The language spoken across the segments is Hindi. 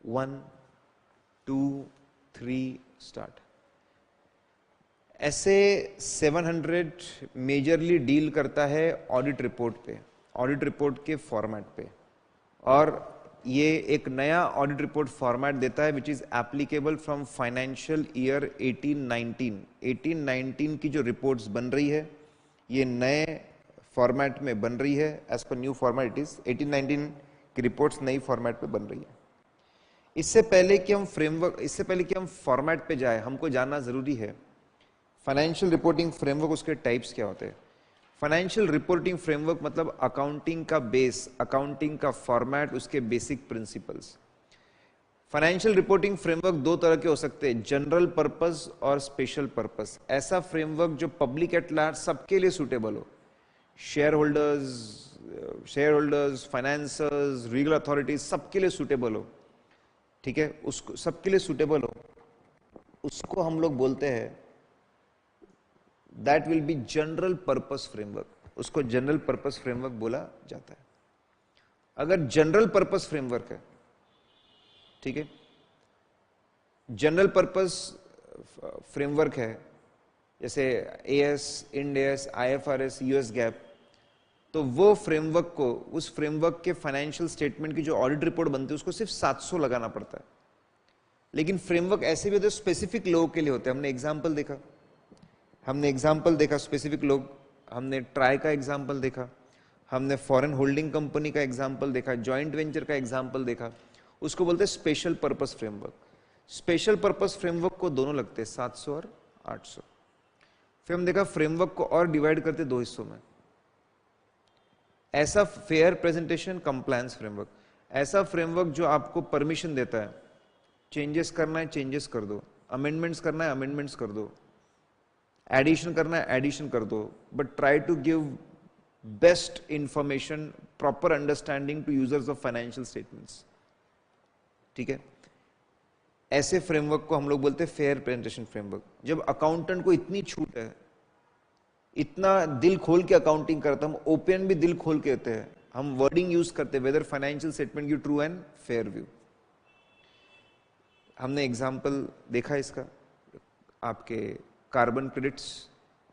1 2 3 स्टार्ट। ऐसे 700 मेजरली डील करता है ऑडिट रिपोर्ट पे, ऑडिट रिपोर्ट के फॉर्मेट पे, और ये एक नया ऑडिट रिपोर्ट फॉर्मेट देता है which is applicable from financial year 1819 की जो रिपोर्ट्स बन रही है ये नए फॉर्मेट में बन रही है। एज पर न्यू फॉर्मेट इट इज 1819 की रिपोर्ट्स नई फॉर्मेट पे बन रही है। इससे पहले कि हम फॉर्मेट पे जाए, हमको जानना जरूरी है फाइनेंशियल रिपोर्टिंग फ्रेमवर्क, उसके टाइप्स क्या होते हैं। फाइनेंशियल रिपोर्टिंग फ्रेमवर्क मतलब अकाउंटिंग का बेस, अकाउंटिंग का फॉर्मेट, उसके basic principles. Financial reporting framework दो तरह के हो सकते हैं, जनरल पर्पस और स्पेशल पर्पस। ऐसा फ्रेमवर्क जो पब्लिक एट लार्ज सबके लिए सूटेबल हो, share holders, financiers, legal authorities, सबके लिए सूटेबल हो, ठीक है, उसको सबके लिए सूटेबल हो, उसको हम लोग बोलते हैं that will be general purpose framework, उसको जनरल पर्पस फ्रेमवर्क बोला जाता है। अगर जनरल पर्पस फ्रेमवर्क है, ठीक है, जनरल पर्पस फ्रेमवर्क है, जैसे as, end S, IFRS, US gap, तो वो फ्रेमवर्क को, उस फ्रेमवर्क के फाइनेंशियल स्टेटमेंट की जो ऑडिट रिपोर्ट बनती है उसको सिर्फ 700 लगाना पड़ता है। लेकिन फ्रेमवर्क ऐसे भी होते हैं स्पेसिफिक लोगों के लिए होते हैं। हमने एग्जाम्पल देखा स्पेसिफिक लोग, हमने ट्राई का एग्जाम्पल देखा, हमने फॉरेन होल्डिंग कंपनी का एग्जाम्पल देखा, जॉइंट वेंचर का एग्जाम्पल देखा, उसको बोलते हैं special purpose framework. Special purpose framework को दोनों लगते हैं 700 और 800। फिर हम देखा फ्रेमवर्क को और डिवाइड करते दो हिस्सों में, ऐसा फेयर प्रेजेंटेशन कंप्लायंस फ्रेमवर्क, ऐसा फ्रेमवर्क जो आपको परमिशन देता है चेंजेस करना है चेंजेस कर दो, अमेंडमेंट्स करना है अमेंडमेंट्स कर दो, एडिशन करना है एडिशन कर दो, but try to give best information, proper understanding to users of financial statements, ठीक है। ऐसे फ्रेमवर्क को हम लोग बोलते हैं फेयर प्रेजेंटेशन फ्रेमवर्क। जब अकाउंटेंट को इतनी छूट है, इतना दिल खोल के अकाउंटिंग करता है, हम ओपन भी दिल खोल के देते हैं, हम वर्डिंग यूज करते हैं weather financial statement give true and fair view. हमने एग्जाम्पल देखा इसका, आपके कार्बन क्रेडिट्स,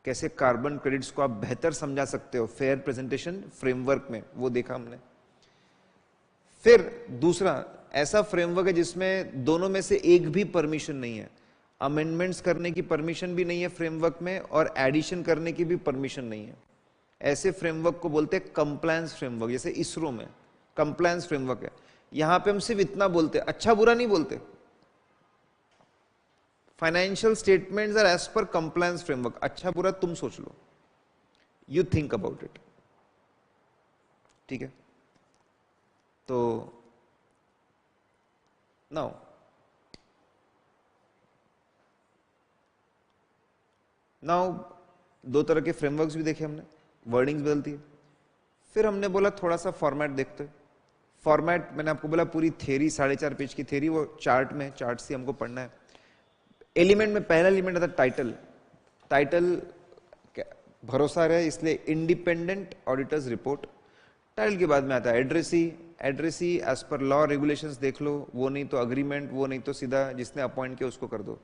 कैसे कार्बन क्रेडिट्स को आप बेहतर समझा सकते हो फेयर प्रेजेंटेशन फ्रेमवर्क में, वो देखा हमने। फिर दूसरा ऐसा फ्रेमवर्क है जिसमें दोनों में से एक भी परमिशन नहीं है, अमेंडमेंट्स करने की परमिशन भी नहीं है फ्रेमवर्क में और एडिशन करने की भी परमिशन नहीं है। ऐसे फ्रेमवर्क को बोलते हैं कंप्लायंस फ्रेमवर्क। जैसे इसरो में कंप्लायंस फ्रेमवर्क है, यहां पे हम सिर्फ इतना बोलते हैं, अच्छा बुरा नहीं बोलते, financial statements are as per compliance framework, अच्छा बुरा तुम सोच लो, यू थिंक अबाउट इट, ठीक है। तो नाउ दो तरह के फ्रेमवर्क्स भी देखे हमने, वर्डिंग्स बदलती है। फिर हमने बोला थोड़ा सा फॉर्मेट देखते हैं। फॉर्मेट मैंने आपको बोला पूरी थ्योरी 4.5 पेज की थ्योरी, वो चार्ट में, चार्ट से हमको पढ़ना है। एलिमेंट में पहला एलिमेंट आता है टाइटल। टाइटल भरोसा रहे इसलिए इंडिपेंडेंट ऑडिटर्स रिपोर्ट। टाइटल के बाद में आता है addressee. Addressee as per law regulations देख लो, वो नहीं तो अग्रीमेंट, वो नहीं तो सीधा जिसने अपॉइंट किया उसको कर दो।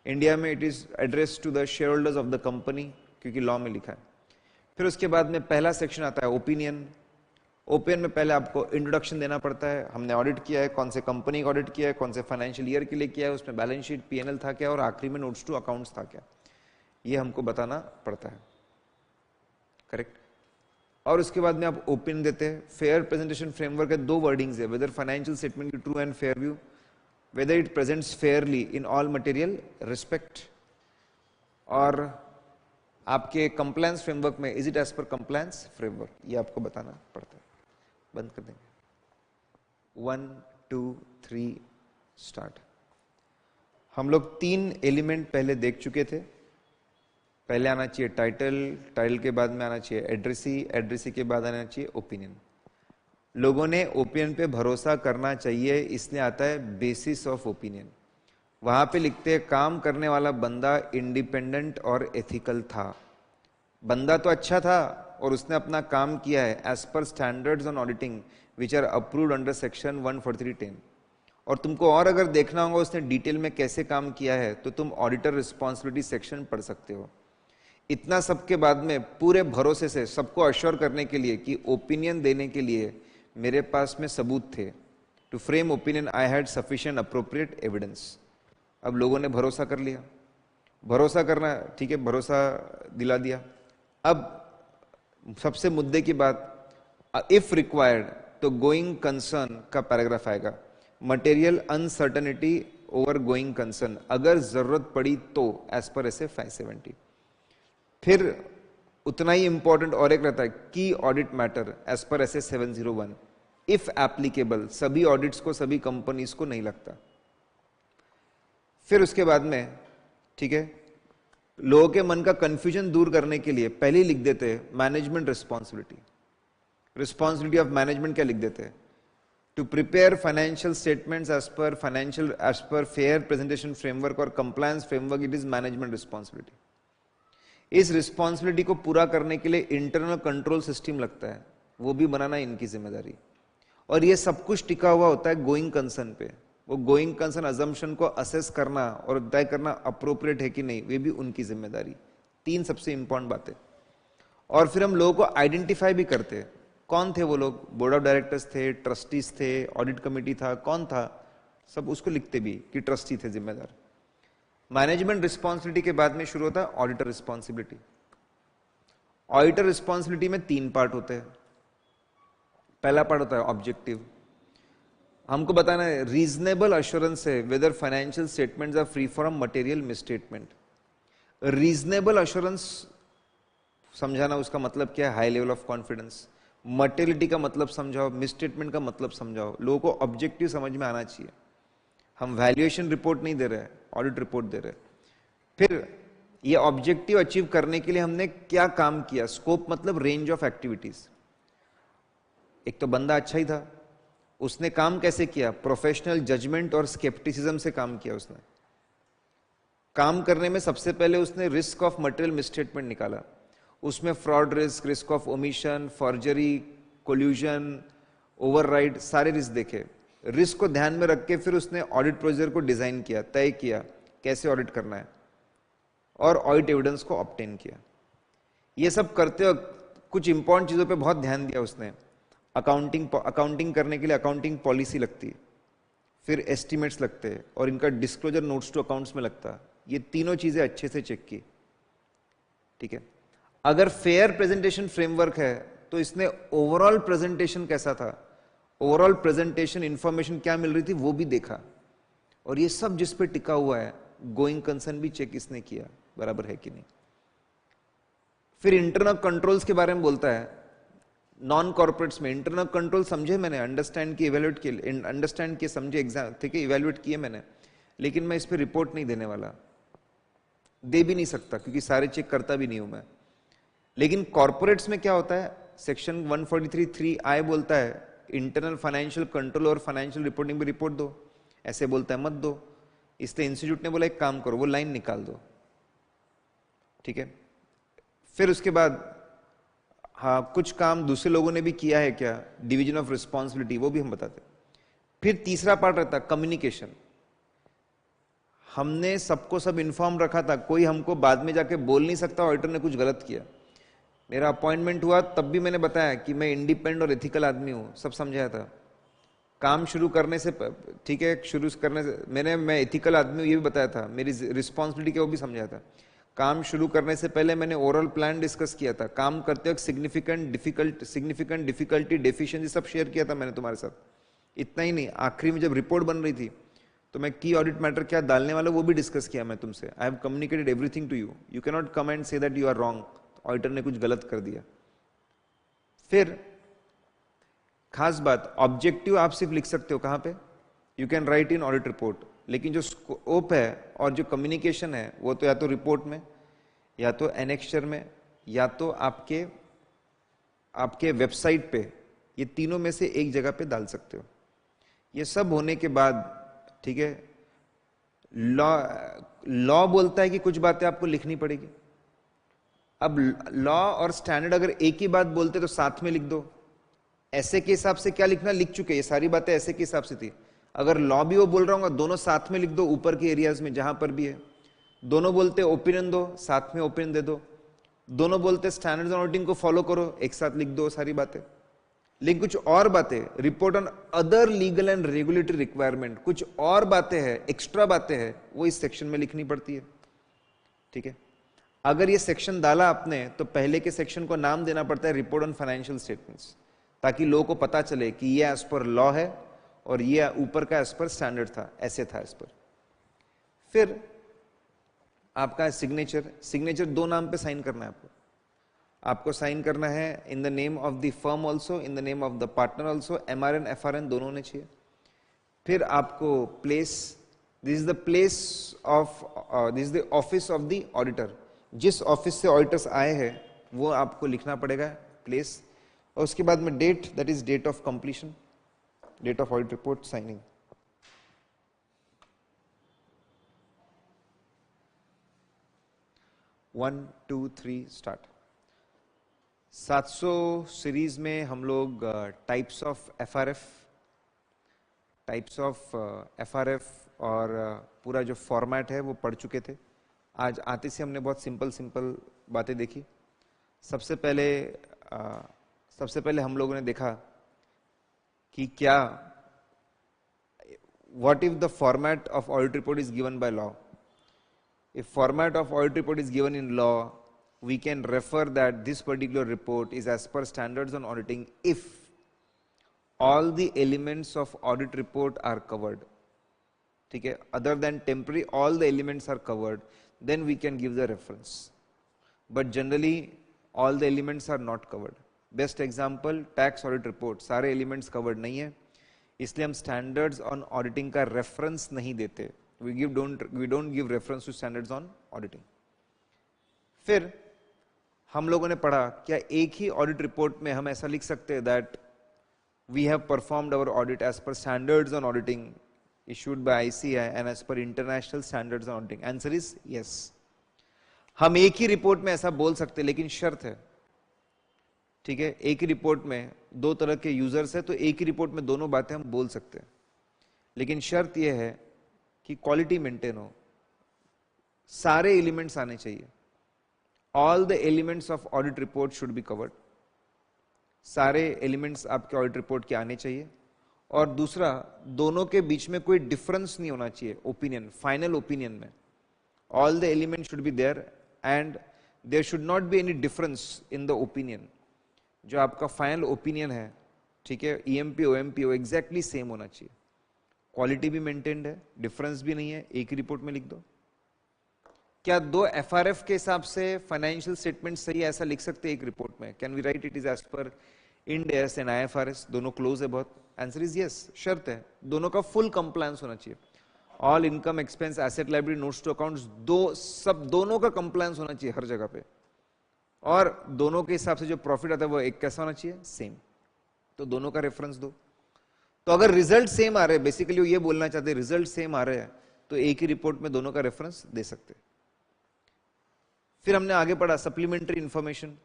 इंडिया में it is address to the shareholders of the company, क्योंकि लॉ में लिखा है। फिर उसके बाद में पहला सेक्शन आता है ओपिनियन। ओपिनियन में पहले आपको इंट्रोडक्शन देना पड़ता है, हमने ऑडिट किया है, कौन से कंपनी का ऑडिट किया है, कौन से फाइनेंशियल ईयर के लिए किया है, उसमें बैलेंस शीट पीएनएल था क्या, और आखिरी में नोट्स टू अकाउंट्स था क्या, ये हमको बताना पड़ता है, करेक्ट। और उसके बाद में आप ओपिनियन देते हैं। फेयर प्रेजेंटेशन फ्रेमवर्क है, दो वर्डिंग्स है, वेदर फाइनेंशियल स्टेटमेंट की true and fair view, whether it presents fairly in all material respect, और आपके कंप्लायंस फ्रेमवर्क में is it as per compliance framework, ये आपको बताना पड़ता है। बंद कर देंगे। 1 2 3 स्टार्ट। हम लोग 3 एलिमेंट पहले देख चुके थे। पहले आना चाहिए टाइटल, टाइटल के बाद में आना चाहिए एड्रेसी, एड्रेसी के बाद आना चाहिए ओपिनियन। लोगों ने ओपिनियन पे भरोसा करना चाहिए, इसलिए आता है बेसिस ऑफ ओपिनियन। वहां पे लिखते हैं काम करने वाला बंदा इंडिपेंडेंट और एथिकल था। बंदा तो अच्छा था और उसने अपना काम किया है as per standards on auditing which are approved under section 143(10), और तुमको और अगर देखना होगा उसने डिटेल में कैसे काम किया है तो तुम ऑडिटर रिस्पॉन्सिबिलिटी सेक्शन पढ़ सकते हो। इतना सबके बाद में पूरे भरोसे से सबको अश्योर करने के लिए कि ओपिनियन देने के लिए मेरे पास में सबूत थे, to frame opinion I had sufficient appropriate evidence. अब लोगों ने भरोसा कर लिया, भरोसा करना ठीक है, भरोसा दिला दिया। अब सबसे मुद्दे की बात, इफ रिक्वायर्ड तो गोइंग कंसर्न का पैराग्राफ आएगा, material uncertainty over going concern, अगर जरूरत पड़ी तो एज पर एस ए 570। फिर उतना ही इंपॉर्टेंट और एक रहता है की audit matter as per S A 701, if applicable, सभी ऑडिट्स को सभी कंपनीज को नहीं लगता। फिर उसके बाद में ठीक है, लोगों के मन का कंफ्यूजन दूर करने के लिए पहले ही लिख देते हैं management responsibility. Responsibility of management क्या लिख देते हैं, to prepare financial statements as per fair presentation framework और compliance framework, it is management responsibility. इस रिस्पॉन्सिबिलिटी को पूरा करने के लिए इंटरनल कंट्रोल सिस्टम लगता है, वो भी बनाना इनकी जिम्मेदारी। और ये सब कुछ टिका हुआ होता है गोइंग कंसर्न पे। वो गोइंग कंसर्न अजम्पशन को असेस करना और तय करना अप्रोप्रिएट है कि नहीं, वे भी उनकी जिम्मेदारी। तीन सबसे इंपॉर्टेंट बातें। और फिर हम लोगों को आइडेंटिफाई भी करते हैं, कौन थे वो लोग, बोर्ड ऑफ डायरेक्टर्स थे, ट्रस्टीज थे, ऑडिट कमेटी था, कौन था, सब उसको लिखते भी कि ट्रस्टी थे जिम्मेदार। मैनेजमेंट रिस्पॉन्सिबिलिटी के बाद में शुरू होता है ऑडिटर रिस्पॉन्सिबिलिटी। ऑडिटर रिस्पॉन्सिबिलिटी में तीन पार्ट होते हैं। पहला पार्ट होता है ऑब्जेक्टिव, हमको बताना है रीजनेबल अश्योरेंस है whether financial statements are free from material misstatement. Reasonable assurance समझाना, उसका मतलब क्या है, high level of confidence. Materiality का मतलब समझाओ, मिसस्टेटमेंट का मतलब समझाओ, लोगों को ऑब्जेक्टिव समझ में आना चाहिए। हम वैल्यूएशन रिपोर्ट नहीं दे रहे, ऑडिट रिपोर्ट दे रहे। फिर ये ऑब्जेक्टिव अचीव करने के लिए हमने क्या काम किया, स्कोप मतलब रेंज ऑफ एक्टिविटीज। एक तो बंदा अच्छा ही था, उसने काम कैसे किया, प्रोफेशनल जजमेंट और स्केप्टिसिज्म से काम किया। उसने काम करने में सबसे पहले उसने रिस्क ऑफ मटेरियल मिसस्टेटमेंट निकाला, उसमें fraud risk, risk of omission, forgery, collusion, override, सारे रिस्क देखे। रिस्क को ध्यान में रख के फिर उसने ऑडिट प्रोसीजर को डिजाइन किया, तय किया कैसे ऑडिट करना है, और ऑडिट एविडेंस को ऑब्टेन किया। ये सब करते वक्त कुछ इंपॉर्टेंट चीजों पे बहुत ध्यान दिया उसने। अकाउंटिंग करने के लिए अकाउंटिंग पॉलिसी लगती है, फिर एस्टिमेट्स लगते हैं, और इनका डिस्क्लोजर नोट्स टू अकाउंट्स में लगता है। ये तीनों चीजें अच्छे से चेक की, ठीक है। अगर फेयर प्रेजेंटेशन फ्रेमवर्क है तो इसने ओवरऑल प्रेजेंटेशन कैसा था, ओवरऑल प्रेजेंटेशन इंफॉर्मेशन क्या मिल रही थी वो भी देखा। और ये सब जिस पे टिका हुआ है, गोइंग कंसर्न भी चेक इसने किया बराबर है कि नहीं। फिर इंटरनल कंट्रोल्स के बारे में बोलता है। नॉन कॉर्पोरेट्स में इंटरनल कंट्रोल समझे मैंने, अंडरस्टैंड किए, इवेल्युएट किए, अंडरस्टैंड किए, समझे, एग्जाम ठीक है, इवेल्युएट किए मैंने, लेकिन मैं इस पर रिपोर्ट नहीं देने वाला, दे भी नहीं सकता क्योंकि सारे चेक करता भी नहीं हूं मैं। लेकिन कॉर्पोरेट्स में क्या होता है, सेक्शन 143(3) बोलता है इंटरनल फाइनेंशियल कंट्रोल और फाइनेंशियल रिपोर्टिंग में रिपोर्ट दो, ऐसे बोलता है मत दो। इसलिए इंस्टीट्यूट ने बोला एक काम करो, वो लाइन निकाल दो, ठीक है। फिर उसके बाद हाँ, कुछ काम दूसरे लोगों ने भी किया है क्या, डिवीजन ऑफ रिस्पॉन्सिबिलिटी, वो भी हम बताते। फिर तीसरा पार्ट रहता है कम्युनिकेशन। हमने सबको सब इन्फॉर्म रखा था, कोई हमको बाद में जाके बोल नहीं सकता ऑडिटर ने कुछ गलत किया। मेरा अपॉइंटमेंट हुआ तब भी मैंने बताया कि मैं इंडिपेंडेंट और एथिकल आदमी हूं, सब समझाया था। काम शुरू करने से ठीक है, शुरू करने से मैं एथिकल आदमी हूं ये भी बताया था, मेरी रिस्पॉन्सिबिलिटी क्या वो भी समझाया था। काम शुरू करने से पहले मैंने ओरल प्लान डिस्कस किया था, काम करते वक्त सिग्निफिकेंट डिफिकल्टी, डेफिशिएंसी सब शेयर किया था मैंने तुम्हारे साथ। इतना ही नहीं, आखिरी में जब रिपोर्ट बन रही थी तो मैं की ऑडिट मैटर क्या डालने वाला वो भी डिस्कस किया मैं तुमसे। I have communicated everything to you, you can not come and say that you are wrong, auditor ने कुछ गलत कर दिया। फिर खास बात, ऑब्जेक्टिव आप सिर्फ लिख सकते हो कहां पे, you can write in audit report, लेकिन जो स्कोप है और जो कम्युनिकेशन है वो तो या तो रिपोर्ट में, या तो एनेक्चर में, या तो आपके वेबसाइट पे, ये तीनों में से एक जगह पे डाल सकते हो। ये सब होने के बाद ठीक है, लॉ बोलता है कि कुछ बातें आपको लिखनी पड़ेगी। अब लॉ और स्टैंडर्ड अगर एक ही बात बोलते तो साथ में लिख दो। ऐसे के हिसाब से क्या लिखना, लिख चुके, ये सारी बातें ऐसे के हिसाब से थी। अगर लॉ भी वो बोल रहा हूँ दोनों साथ में लिख दो ऊपर के एरियाज में जहां पर भी है, दोनों बोलते ओपिनियन दो साथ में ओपिनियन दे दो, दोनों बोलते स्टैंडर्ड्स ऑन ऑडिटिंग को फॉलो करो एक साथ लिख दो सारी बातें। लेकिन कुछ और बातें, report on other legal and regulatory requirement, कुछ और बातें हैं, एक्स्ट्रा बातें हैं, वो इस सेक्शन में लिखनी पड़ती है। ठीक है, अगर ये सेक्शन डाला आपने तो पहले के सेक्शन को नाम देना पड़ता है रिपोर्ट ऑन फाइनेंशियल स्टेटमेंट्स, ताकि लोगों को पता चले कि ये एज पर लॉ है और ये ऊपर का एज पर स्टैंडर्ड था, ऐसे था एज पर। फिर आपका सिग्नेचर, सिग्नेचर दो नाम पे साइन करना है आपको साइन करना है in the name of the firm also, in the name of the partner also, MRN FRN दोनों होने चाहिए। फिर आपको place, this is the place of, this is the office of the auditor, जिस ऑफिस से ऑडिटर्स आए हैं वो आपको लिखना पड़ेगा प्लेस, और उसके बाद में date, that is date of completion, date of audit report signing. 1 2 3 start. 700 series में हम लोग टाइप्स ऑफ FRF और पूरा जो फॉर्मेट है वो पढ़ चुके थे। आज आते से हमने बहुत सिंपल बातें देखी। सबसे पहले हम लोगों ने देखा कि क्या, what if the format of audit report is given by law. If format of audit report is given in law, we can refer that this particular report is as per standards on auditing if all the elements of audit report are covered. ठीक है, other than temporary, all the elements are covered, then we can give the reference. But generally, all the elements are not covered. Best example, tax audit report, सारे elements covered नहीं है, इसलिए हम standards on auditing का reference नहीं देते। We don't give reference to standards on auditing. फिर हम लोगों ने पढ़ा क्या एक ही ऑडिट रिपोर्ट में हम ऐसा लिख सकते हैं that we have performed our audit as per standards on auditing issued by ICAI and as per international standards on auditing? Answer is yes. हम एक ही रिपोर्ट में ऐसा बोल सकते हैं, लेकिन शर्त है, ठीक है, एक ही रिपोर्ट में दो तरह के यूजर्स है तो एक ही रिपोर्ट में दोनों बातें हम बोल सकते हैं, लेकिन शर्त यह है कि क्वालिटी मेंटेन हो, सारे एलिमेंट्स आने चाहिए। All the elements of audit report should be covered, सारे एलिमेंट्स आपके ऑडिट रिपोर्ट के आने चाहिए। और दूसरा, दोनों के बीच में कोई डिफरेंस नहीं होना चाहिए ओपिनियन, फाइनल ओपिनियन में। All the elements should be there and there should not be any difference in the opinion. जो आपका फाइनल ओपिनियन है, ठीक है, EMP OMP वो एग्जैक्टली सेम होना चाहिए। क्वालिटी भी मेंटेन्ड है, डिफरेंस भी नहीं है, एक ही रिपोर्ट में लिख दो। क्या दो FRF के हिसाब से फाइनेंशियल स्टेटमेंट सही ऐसा लिख सकते हैं एक रिपोर्ट में? Can we write it is as per Ind AS and IFRS, दोनों क्लोज है बहुत? Answer is yes. शर्त है दोनों का फुल कंप्लायंस होना चाहिए। All income expense asset liability notes to accounts, दोनों का कंप्लायंस होना चाहिए हर जगह पे, और दोनों के हिसाब से जो प्रॉफिट आता है वो एक कैसा होना चाहिए? सेम। तो दोनों का रेफरेंस दो। तो अगर रिजल्ट सेम आ रहे हैं, बेसिकली वो ये बोलना चाहते हैं रिजल्ट सेम आ रहे हैं, तो एक ही रिपोर्ट में दोनों का रेफरेंस दे सकते हैं। फिर हमने आगे पढ़ा सप्लीमेंट्री इंफॉर्मेशन।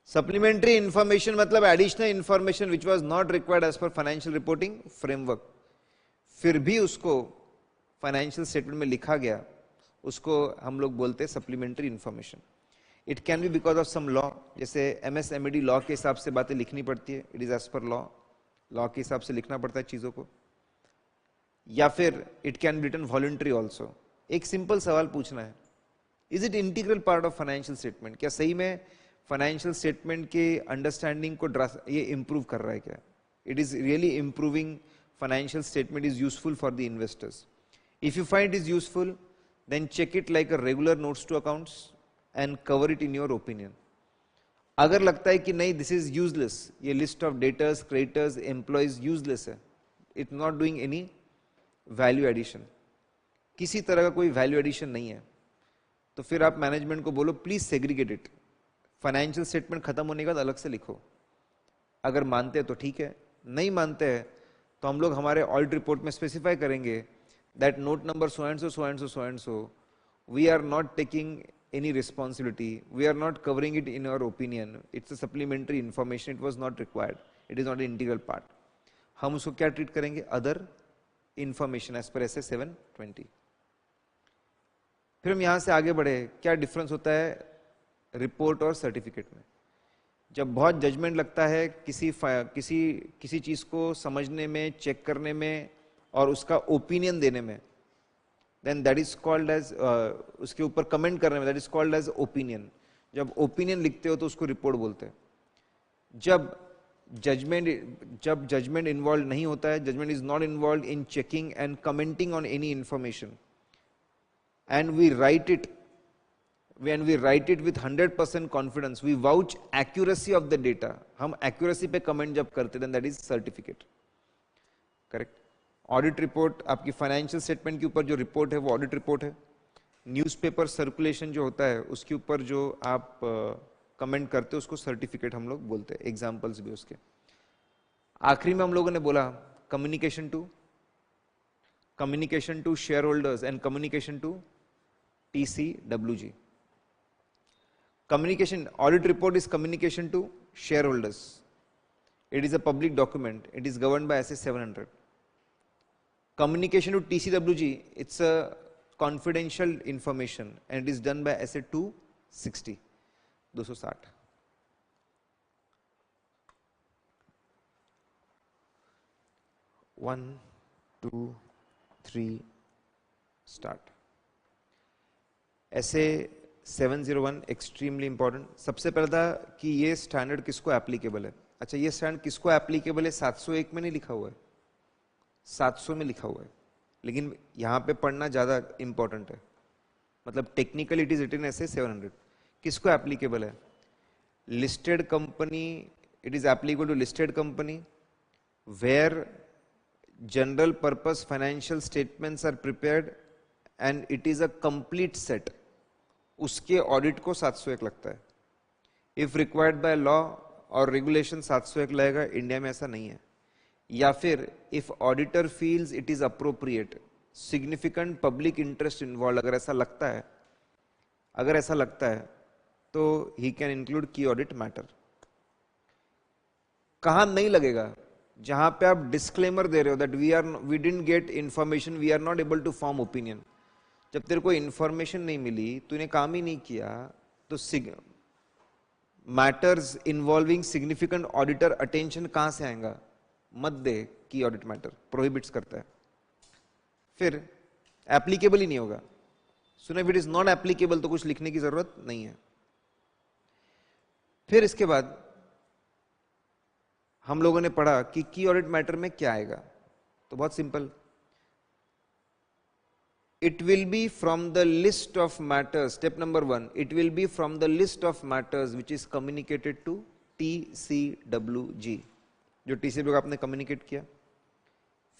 सप्लीमेंट्री इंफॉर्मेशन मतलब additional information which was not required as per financial reporting framework, फिर भी उसको फाइनेंशियल स्टेटमेंट में लिखा गया, उसको हम लोग बोलते हैं supplementary information. It can be because of some law, जैसे MSMED लॉ के हिसाब से बातें लिखनी पड़ती है, it is as per law के हिसाब से लिखना पड़ता है चीजों को, या फिर it can be written voluntary also. एक सिंपल सवाल पूछना है, is it integral part of financial statement? क्या सही में फाइनेंशियल स्टेटमेंट के अंडरस्टैंडिंग को ये इंप्रूव कर रहा है क्या? It is really improving financial statement, is useful for the investors? If you find it is useful, then check it like a regular notes to accounts and cover it in your opinion. अगर लगता है कि नहीं दिस इज यूजलेस, ये list of debtors, creditors, employees useless है, it not doing any value addition, किसी तरह का कोई वैल्यू एडिशन नहीं है, तो फिर आप मैनेजमेंट को बोलो please segregate it, financial statement खत्म होने के बाद अलग से लिखो। अगर मानते हैं तो ठीक है, नहीं मानते हैं तो हम लोग हमारे ऑडिट रिपोर्ट में स्पेसिफाई करेंगे that note number so and so so and so so and so, we are not taking any responsibility, we are not covering it in our opinion, it's a supplementary information, it was not required, it is not an integral part. हम उसको क्या ट्रीट करेंगे? Other information as per S 720। फिर हम यहां से आगे बढ़े, क्या डिफरेंस होता है रिपोर्ट और सर्टिफिकेट में। जब बहुत जजमेंट लगता है किसी चीज को समझने में, चेक करने में और उसका ओपिनियन देने में, then that is called as, उसके ऊपर कमेंट करने में, that is called as opinion. जब ओपिनियन लिखते हो तो उसको रिपोर्ट बोलते हैं। जब जजमेंट इन्वॉल्व नहीं होता है, judgement is not involve in checking and commenting on any information, and we write it, when we write it with 100% confidence, we vouch accuracy of the data, हम accuracy पे comment जब करते हैं, that is certificate, correct। Audit report आपकी फाइनेंशियल स्टेटमेंट के ऊपर जो रिपोर्ट है वो ऑडिट रिपोर्ट है। न्यूज़पेपर सर्कुलेशन जो होता है उसके ऊपर जो आप कमेंट करते हो उसको सर्टिफिकेट हम लोग बोलते हैं, एग्जाम्पल्स भी उसके। आखिरी में हम लोगों ने बोला communication to shareholders and communication to TCWG। Communication, audit report is communication to shareholders. It is a public document. It is governed by SA 700. Communication to TCWG, it's a confidential information and it is done by SA 260. 260. One, two, three, start. ऐसे 701 एक्सट्रीमली इंपॉर्टेंट। सबसे पहले था कि ये स्टैंडर्ड किसको एप्लीकेबल है। अच्छा, ये स्टैंडर्ड किसको एप्लीकेबल है? 701 में नहीं लिखा हुआ है, 700 में लिखा हुआ है, लेकिन यहाँ पे पढ़ना ज़्यादा इंपॉर्टेंट है। मतलब टेक्निकल इट इज रिटन ऐसे 700। किसको एप्लीकेबल है? Listed company, it is applicable to listed company where general purpose financial statements are prepared and it is a complete set, उसके ऑडिट को 701 लगता है। इफ रिक्वायर्ड बाय लॉ और रेगुलेशन 701 लगेगा, इंडिया में ऐसा नहीं है। या फिर if auditor feels it is appropriate, significant public interest involve, अगर ऐसा लगता है तो he can include key audit matter. कहां नहीं लगेगा? जहां पे आप डिस्क्लेमर दे रहे हो that we didn't get information, we are not able to form opinion. जब तेरे को इंफॉर्मेशन नहीं मिली, तूने काम ही नहीं किया, तो matters involving significant auditor attention कहां से आएगा? मत दे की ऑडिट मैटर, प्रोहिबिट्स करता है। फिर एप्लीकेबल ही नहीं होगा। सुनो, if it is not applicable तो कुछ लिखने की जरूरत नहीं है। फिर इसके बाद हम लोगों ने पढ़ा कि की ऑडिट मैटर में क्या आएगा। तो बहुत simple, it will be from the list of matters, step number 1, it will be from the list of matters which is communicated to TCWG, जो TCWG आपने communicate किया।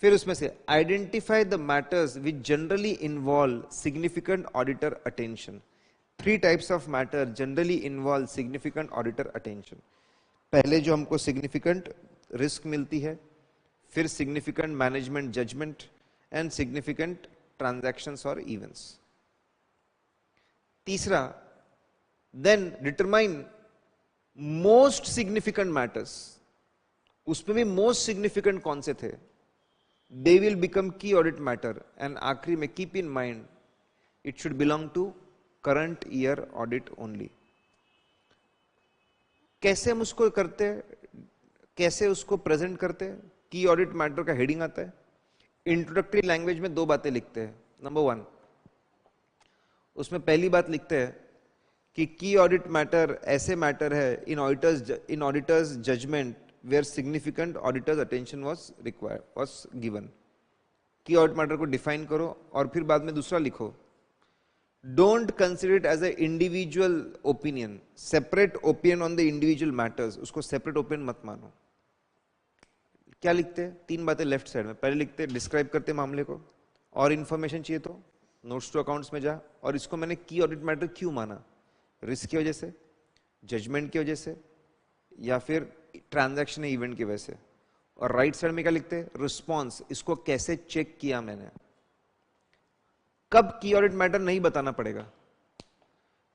फिर उसमें से identify the matters which generally involve significant auditor attention। 3 types of matter generally involve significant auditor attention। पहले जो हमको significant risk मिलती है, फिर significant management judgment and significant transactions or events। तीसरा, then determine most significant matters, उसमें भी most significant कौन से थे, they will become key audit matter। and आखिरी में keep in mind it should belong to current year audit only। कैसे हम उसको करते, कैसे उसको प्रेजेंट करते? की ऑडिट मैटर का हेडिंग आता है, इंट्रोडक्टरी लैंग्वेज में 2 बातें लिखते हैं। नंबर 1, उसमें पहली बात लिखते हैं कि की ऑडिट मैटर ऐसे मैटर है in auditor's judgement where significant auditor's attention was given. Key audit matter को डिफाइन करो और फिर बाद में दूसरा लिखो, don't consider it as a individual opinion, separate opinion on the individual matters, उसको सेपरेट ओपिनियन मत मानो। क्या लिखते हैं? 3 बातें लेफ्ट साइड में। पहले लिखते हैं डिस्क्राइब करते मामले को, और इन्फॉर्मेशन चाहिए तो नोट्स टू अकाउंट्स में जा, और इसको मैंने की ऑडिट मैटर क्यों माना, रिस्क की वजह से, जजमेंट की वजह से, या फिर ट्रांजैक्शन इवेंट की वजह से। और राइट साइड में क्या लिखते हैं? रिस्पॉन्स, इसको कैसे चेक किया मैंने। कब की ऑडिट मैटर नहीं बताना पड़ेगा?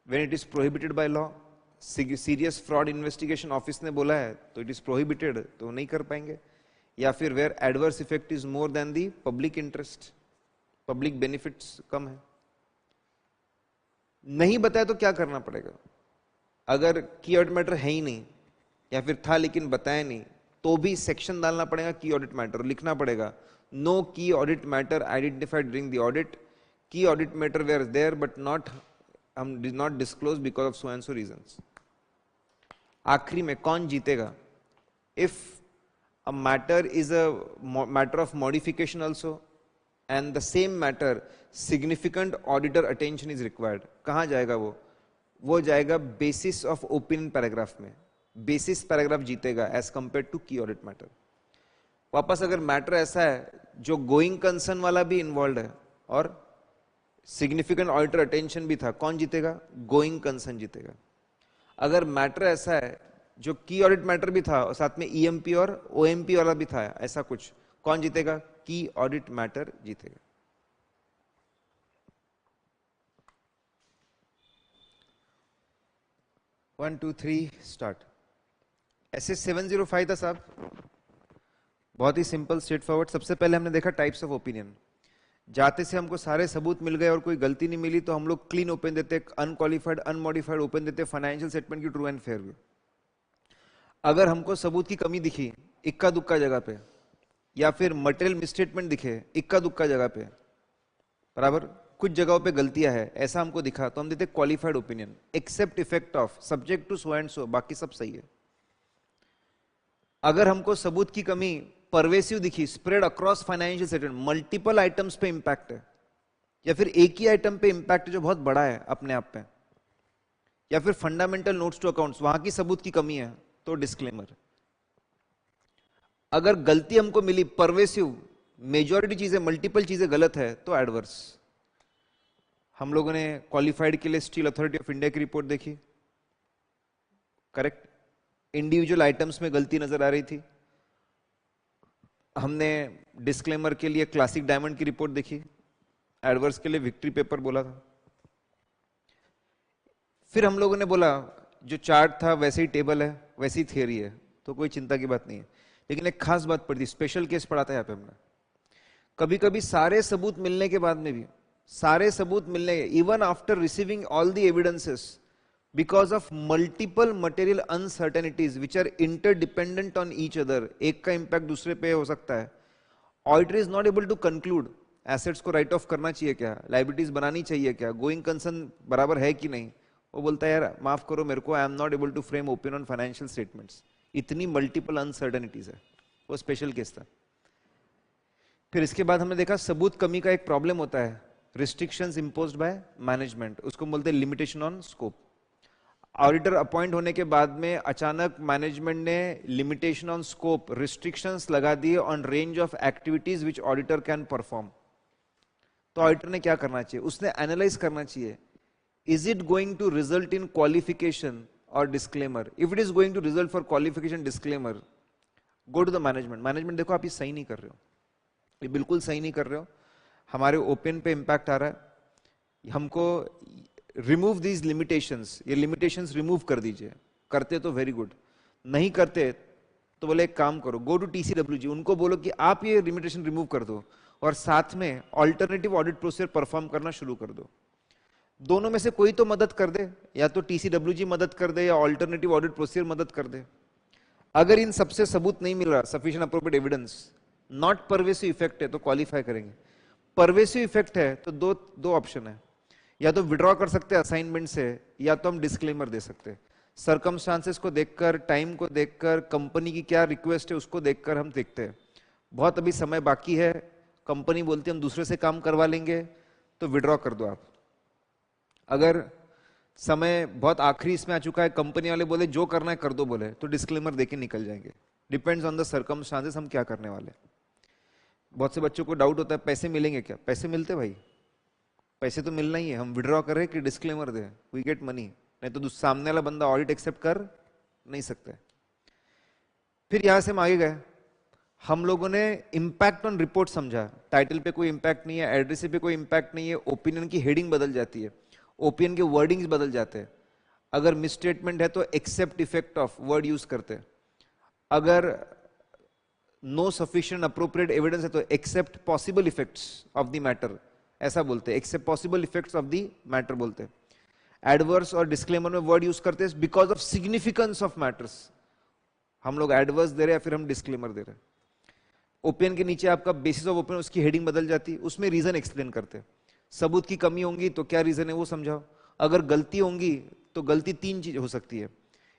When it is prohibited by law. Serious fraud investigation office ने बोला है तो इट इज प्रोहिबिटेड, तो नहीं कर पाएंगे। या फिर where adverse effect is more than the public interest, public benefits कम है। नहीं बताया तो क्या करना पड़ेगा? अगर की ऑडिट मैटर है ही नहीं या फिर था लेकिन बताया नहीं, तो भी सेक्शन डालना पड़ेगा की ऑडिट मैटर, लिखना पड़ेगा no key audit matter identified during the audit, key audit matter were there but not हम did not disclose because of so and so reasons. आखिरी में कौन जीतेगा? If a matter is a matter of modification also and the same matter significant auditor attention is required, कहां जाएगा वो जाएगा बेसिस ऑफ ओपिनियन पैराग्राफ में। बेसिस पैराग्राफ जीतेगा as compare to key audit matter. वापस अगर मैटर ऐसा है जो गोइंग कंसर्न वाला भी इन्वॉल्व है और सिग्निफिकेंट ऑडिटर अटेंशन भी था, कौन जीतेगा? गोइंग कंसर्न जीतेगा। अगर मैटर ऐसा है जो की ऑडिट मैटर भी था और साथ में ईएमपी और ओएमपी वाला भी था, ऐसा कुछ, कौन जीतेगा? की ऑडिट मैटर जीतेगा। One two three start. ऐसे 705 था साहब, बहुत ही सिंपल स्ट्रेट फॉरवर्ड। सबसे पहले हमने देखा टाइप्स ऑफ ओपिनियन। जाते से हमको सारे सबूत मिल गए और कोई गलती नहीं मिली तो हम लोग क्लीन ओपन देते, अनक्वालिफाइड अनमॉडिफाइड ओपन देते, फाइनेंशियल स्टेटमेंट की ट्रू एंड फेयर व्यू। अगर हमको सबूत की कमी दिखी इक्का दुक्का जगह पे, या फिर मटेरियल मिसस्टेटमेंट दिखे इक्का दुक्का जगह पे, बराबर कुछ जगहों पे गलतियां है, ऐसा हमको दिखा तो हम देते qualified opinion, except effect of subject to so and so, बाकी सब सही है। अगर हमको सबूत की कमी परवेसिव दिखी, spread across financial statement, multiple items पे इंपैक्ट है, या फिर एक ही आइटम पे इंपैक्ट जो बहुत बड़ा है अपने आप पे, या फिर फंडामेंटल नोट्स टू अकाउंट्स, वहां की सबूत की कमी है तो डिस्क्लेमर। अगर गलती हमको मिली परवेसिव, मेजॉरिटी चीजें मल्टीपल चीजें गलत है तो एडवर्स। हम लोगों ने क्वालिफाइड के लिए स्टील अथॉरिटी ऑफ इंडिया की रिपोर्ट देखी, करेक्ट, इंडिविजुअल आइटम्स में गलती नजर आ रही थी। हमने डिस्क्लेमर के लिए क्लासिक डायमंड की रिपोर्ट देखी, एडवर्स के लिए विक्ट्री पेपर बोला था। फिर हम लोगों ने बोला जो चार्ट था वैसे ही टेबल है, वैसी ही थियरी है, तो कोई चिंता की बात नहीं है। लेकिन एक खास बात पढ़ी, स्पेशल केस पढ़ा था यहाँ पे हमने। कभी कभी सारे सबूत मिलने के बाद में भी, सारे सबूत मिलने, even after receiving all the evidences, because of multiple material uncertainties which are interdependent on each other, एक का इंपैक्ट दूसरे पे हो सकता है, auditor is not able to conclude assets को राइट ऑफ करना चाहिए क्या, लाइबिलिटीज बनानी चाहिए क्या, गोइंग कंसर्न बराबर है कि नहीं। वो बोलता है यार माफ करो मेरे को, I am not able to frame opinion on financial statements, इतनी मल्टीपल अनसर्टेनिटीज है। वो स्पेशल केस था। फिर इसके बाद हमने देखा सबूत कमी का एक प्रॉब्लम होता है, रिस्ट्रिक्शंस इंपोज्ड बाय मैनेजमेंट, उसको बोलते हैं limitation on scope. Auditor appoint होने के बाद में अचानक मैनेजमेंट ने लिमिटेशन ऑन स्कोप, रिस्ट्रिक्शंस लगा दिए on range of activities which auditor can perform. तो ऑडिटर ने क्या करना चाहिए? उसने एनालाइज करना चाहिए, is it going to result in qualification और disclaimer. If it is going to result for qualification disclaimer, go to the management, management देखो आप ये सही नहीं कर रहे हो, ये बिल्कुल सही नहीं कर रहे हो, हमारे ओपन पे इंपैक्ट आ रहा है, हमको रिमूव दीज लिमिटेशंस, ये लिमिटेशंस रिमूव कर दीजिए। करते तो वेरी गुड, नहीं करते तो बोले एक काम करो, गो टू टीसीडब्ल्यूजी, उनको बोलो कि आप ये लिमिटेशन रिमूव कर दो और साथ में ऑल्टरनेटिव ऑडिट प्रोसीजर परफॉर्म करना शुरू कर दो। दोनों में से कोई तो मदद कर दे, या तो टीसीडब्ल्यूजी मदद कर दे या ऑल्टरनेटिव ऑडिट प्रोसीजर मदद कर दे। अगर इन सबसे सबूत नहीं मिल रहा, sufficient appropriate evidence, not pervasive effect है तो क्वालिफाई करेंगे। परवेसिव इफेक्ट है तो दो ऑप्शन है, या तो विड्रॉ कर सकते हैं असाइनमेंट से, या तो हम डिस्क्लेमर दे सकते हैं। सर्कमस्टांसेस को देखकर, टाइम को देखकर, कंपनी की क्या रिक्वेस्ट है उसको देखकर हम देखते हैं। बहुत अभी समय बाकी है, कंपनी बोलती है हम दूसरे से काम करवा लेंगे तो विड्रॉ कर दो आप। अगर समय बहुत आखिरी इसमें आ चुका है, कंपनी वाले बोले जो करना है कर दो बोले, तो डिस्क्लेमर देके निकल जाएंगे। डिपेंड्स ऑन द सर्कमस्टांसेस हम क्या करने वाले। बहुत से बच्चों को डाउट होता है पैसे मिलेंगे क्या? पैसे मिलते भाई, पैसे तो मिलना ही है। हम विड्रॉ करें कि डिस्क्लेमर दें, वी गेट मनी, नहीं तो सामने वाला बंदा ऑडिट एक्सेप्ट कर नहीं सकता। फिर यहां से हम आगे गए, हम लोगों ने इंपैक्ट ऑन रिपोर्ट समझा। टाइटल पे कोई इंपैक्ट नहीं है, एड्रेस पे कोई इंपैक्ट नहीं है, ओपिनियन की हेडिंग बदल जाती है, ओपिनियन के वर्डिंग्स बदल जाते हैं। अगर मिसस्टेटमेंट है तो except effect of word use करते हैं। अगर नो सफिशिएंट अप्रोप्रिएट एविडेंस है तो except possible effects of the matter, ऐसा बोलते हैं, except possible effects of the matter बोलते हैं। एडवर्स और डिस्क्लेमर में वर्ड यूज करते हैं because of significance of matters, हम लोग एडवर्स दे रहे हैं या फिर हम डिस्क्लेमर दे रहे हैं। ओपिनियन के नीचे आपका बेसिस ऑफ ओपिनियन, उसकी हेडिंग बदल जाती है, उसमें रीजन एक्सप्लेन करते हैं। सबूत की कमी होंगी तो क्या रीजन है वो समझाओ, अगर गलती होंगी तो गलती तीन चीज हो सकती है,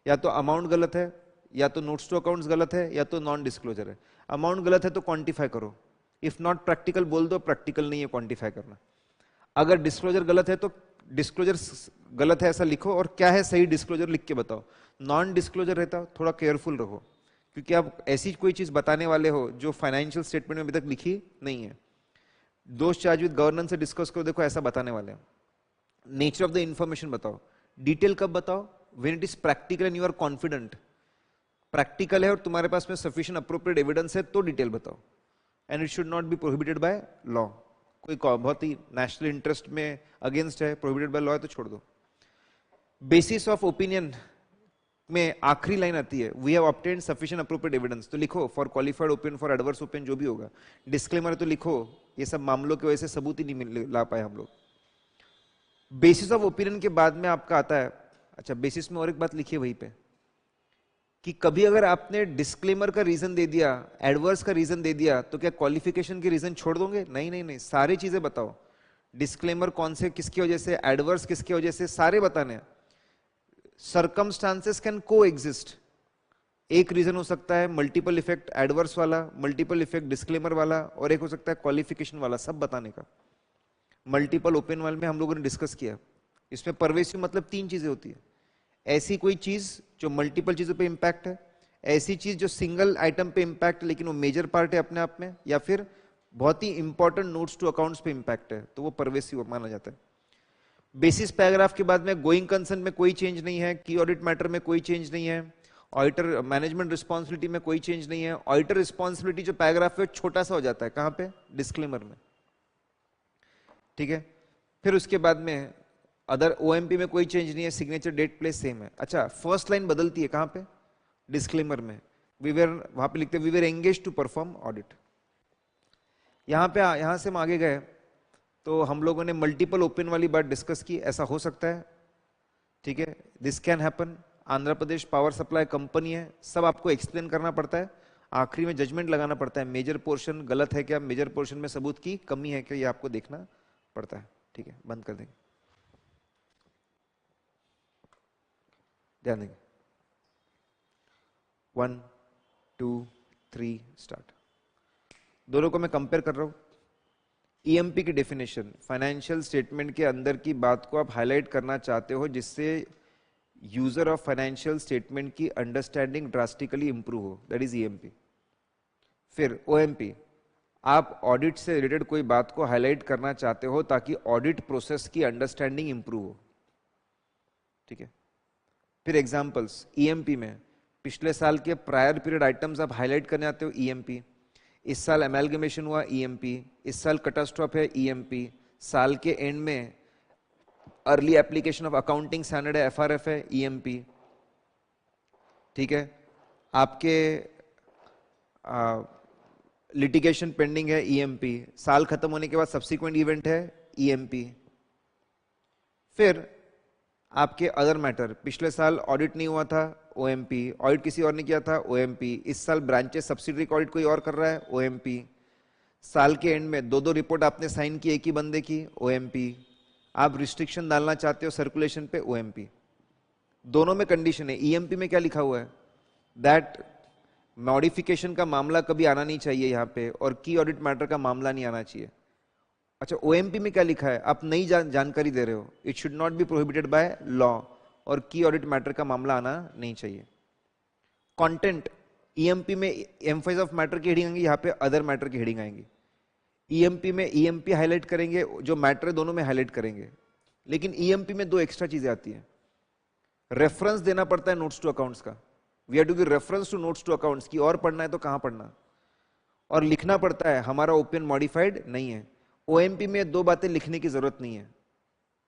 या तो अमाउंट गलत है, या तो नोट्स टू अकाउंट्स गलत है, या तो नॉन डिस्क्लोजर है। अमाउंट गलत है तो क्वांटिफाई करो, इफ नॉट प्रैक्टिकल बोल दो, प्रैक्टिकल नहीं है क्वांटिफाई करना। अगर डिस्क्लोजर गलत है तो डिस्क्लोजर गलत है ऐसा लिखो, और क्या है सही डिस्क्लोजर लिख के बताओ। नॉन डिस्क्लोजर रहता थोड़ा केयरफुल रहो, क्योंकि आप ऐसी कोई चीज बताने वाले हो जो फाइनेंशियल स्टेटमेंट में अभी तक लिखी नहीं है। दोस्त चार्ज विद गवर्नेंस से डिस्कस करो, देखो ऐसा बताने वाले हैं। नेचर ऑफ द इंफॉर्मेशन बताओ, डिटेल कब बताओ, when it is practical and you are confident. Practical है और तुम्हारे पास में सफिशिएंट अप्रोप्रिएट एविडेंस है तो डिटेल बताओ, and it should not B prohibited by law. कोई बहुत ही नेशनल इंटरेस्ट में अगेंस्ट है, प्रोहिबिटेड बाय लॉ है तो छोड़ दो। बेसिस ऑफ ओपिनियन में आखिरी लाइन आती है, we have obtained sufficient appropriate evidence, तो लिखो for qualified opinion, for adverse opinion, जो भी होगा। डिस्क्लेमर तो लिखो, ये सब मामलों की वजह से सबूत ही नहीं ला पाए हम लोग। बेसिस ऑफ ओपिनियन के बाद में आपका आता है, अच्छा बेसिस में और एक बात लिखिए वहीं पे, कि कभी अगर आपने डिस्क्लेमर का रीजन दे दिया, एडवर्स का रीजन दे दिया, तो क्या क्वालिफिकेशन के रीजन छोड़ दोगे? नहीं नहीं नहीं, सारी चीजें बताओ। डिस्क्लेमर कौन से किसकी वजह से, एडवर्स किसकी वजह से, सारे बताने। सर्कमस्टांसेस कैन को एग्जिस्ट, एक रीजन हो सकता है मल्टीपल इफेक्ट एडवर्स वाला, मल्टीपल इफेक्ट डिस्क्लेमर वाला, और एक हो सकता है क्वालिफिकेशन वाला, सब बताने का। मल्टीपल ओपन वाल में हम लोगों ने डिस्कस किया। इसमें परवेसिव मतलब तीन चीजें होती है, ऐसी कोई चीज जो मल्टीपल चीजों पे इंपैक्ट है, ऐसी चीज जो सिंगल आइटम पे इंपैक्ट है लेकिन वो मेजर पार्ट है अपने आप में, या फिर बहुत ही इंपॉर्टेंट नोट्स टू अकाउंट्स पे इंपैक्ट है, तो वो परवेसिव माना जाता है। बेसिस पैराग्राफ के बाद में गोइंग कंसर्न में कोई चेंज नहीं है, की ऑडिट मैटर में कोई चेंज नहीं है, ऑडिटर मैनेजमेंट रिस्पॉन्सिबिलिटी में कोई चेंज नहीं है। ऑडिटर रिस्पॉन्सिबिलिटी जो पैराग्राफ है छोटा सा हो जाता है, कहां पे? डिस्क्लेमर में, ठीक है। फिर उसके बाद में अदर ओएमपी में कोई चेंज नहीं है, सिग्नेचर डेट प्लेस सेम है। अच्छा फर्स्ट लाइन बदलती है कहां पे? डिस्क्लेमर में। वी वेर, वहां पे लिखते हैं we were engage to perform audit. यहां पे यहां से हम आगे गए तो हम लोगों ने मल्टीपल ओपन वाली बात डिस्कस की, ऐसा हो सकता है, ठीक है, this can happen. Andhra Pradesh power supply company है, सब आपको एक्सप्लेन करना पड़ता है, आखिरी में जजमेंट लगाना पड़ता है, मेजर पोर्शन गलत है क्या, मेजर पोर्शन में सबूत की कमी है क्या, ये आपको देखना पड़ता है, ठीक है। बंद कर देंगे, ध्यान देंगे। 1 2 3 स्टार्ट। दोनों को मैं कंपेयर कर रहा हूं। ईएमपी की डेफिनेशन, फाइनेंशियल स्टेटमेंट के अंदर की बात को आप हाईलाइट करना चाहते हो जिससे यूजर ऑफ फाइनेंशियल स्टेटमेंट की अंडरस्टैंडिंग ड्रास्टिकली इंप्रूव हो, दैट इज ईएमपी। फिर ओएमपी, आप ऑडिट से रिलेटेड कोई बात को हाईलाइट करना चाहते हो ताकि ऑडिट प्रोसेस की अंडरस्टैंडिंग इंप्रूव हो, ठीक है। फिर एग्जांपल्स, ईएमपी में पिछले साल के प्रायर पीरियड आइटम्स आप हाईलाइट करने आते हो, ईएमपी। इस साल एमैल्गमेशन हुआ, ईएमपी। इस साल कैटास्ट्रॉफ है, ईएमपी। साल के एंड में early application of accounting standard है, एफआरएफ है, ईएमपी, ठीक है। आपके लिटिगेशन पेंडिंग है, ईएमपी। साल खत्म होने के बाद सब्सिक्वेंट इवेंट है, ईएमपी। फिर आपके अदर मैटर, पिछले साल ऑडिट नहीं हुआ था, ओएमपी। ऑडिट किसी और ने किया था, ओएमपी। इस साल ब्रांचेस सब्सिडरी ऑडिट कोई और कर रहा है, ओएमपी। साल के एंड में दो रिपोर्ट आपने साइन की एक ही बंदे की, ओएमपी। आप रिस्ट्रिक्शन डालना चाहते हो सर्कुलेशन पे, ओएमपी। दोनों में कंडीशन है। ईएमपी में क्या लिखा हुआ है? दैट मॉडिफिकेशन का मामला कभी आना नहीं चाहिए यहाँ पे, और की ऑडिट मैटर का मामला नहीं आना चाहिए। अच्छा ओएमपी में क्या लिखा है? आप नई जानकारी दे रहे हो, it should not B prohibited by law, और की ऑडिट मैटर का मामला आना नहीं चाहिए। कंटेंट, ईएमपी में एम्फासिस ऑफ मैटर की हेडिंग आएंगी, यहाँ पे अदर मैटर की हेडिंग आएंगी। ईएमपी में ईएमपी हाईलाइट करेंगे, जो मैटर है दोनों में हाईलाइट करेंगे। लेकिन ईएमपी में दो एक्स्ट्रा चीजें आती है, रेफरेंस देना पड़ता है नोट्स टू अकाउंट्स का। We have to give reference to notes to accounts की, और पढ़ना है तो कहां पढ़ना, और लिखना पड़ता है हमारा ओपिनियन मॉडिफाइड नहीं है। ओएमपी में दो बातें लिखने की जरूरत नहीं है,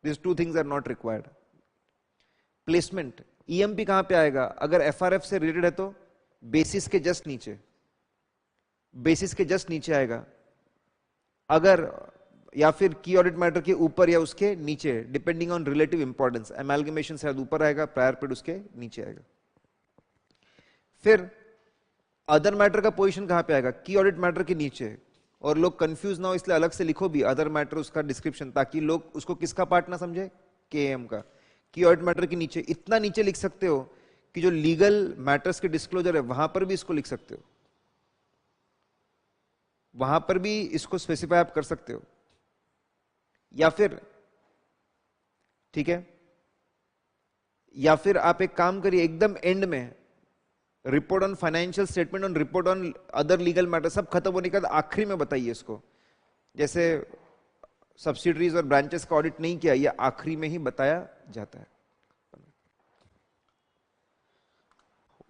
this two things are not required. Placement, EMP कहां पे आएगा? अगर एफआरएफ से रिलेटेड है तो बेसिस के जस्ट नीचे, बेसिस के जस्ट नीचे आएगा, अगर या फिर की ऑडिट मैटर के ऊपर या उसके नीचे, डिपेंडिंग ऑन रिलेटिव इंपॉर्टेंस। एमैल्गमेशन शायद ऊपर आएगा, प्रायर पीरियड उसके नीचे आएगा। फिर अदर मैटर का पोजीशन कहां पे आएगा? की ऑडिट मैटर के नीचे। और लोग कंफ्यूज ना हो इसलिए अलग से लिखो भी अदर मैटर उसका डिस्क्रिप्शन, ताकि लोग उसको किसका पार्ट ना समझे, केएम का। की ऑडिट मैटर के नीचे, इतना नीचे लिख सकते हो कि जो लीगल मैटर्स के डिस्क्लोजर है वहां पर भी इसको लिख सकते हो, वहां पर भी इसको स्पेसिफाई आप कर सकते हो। या फिर ठीक है, या फिर आप एक काम करिए, एकदम एंड में report on financial statement on report on other legal matter सब खत्म होने के बाद आखिरी में बताइए इसको। जैसे सब्सिडरीज और ब्रांचेस का ऑडिट नहीं किया, ये आखिरी में ही बताया जाता है।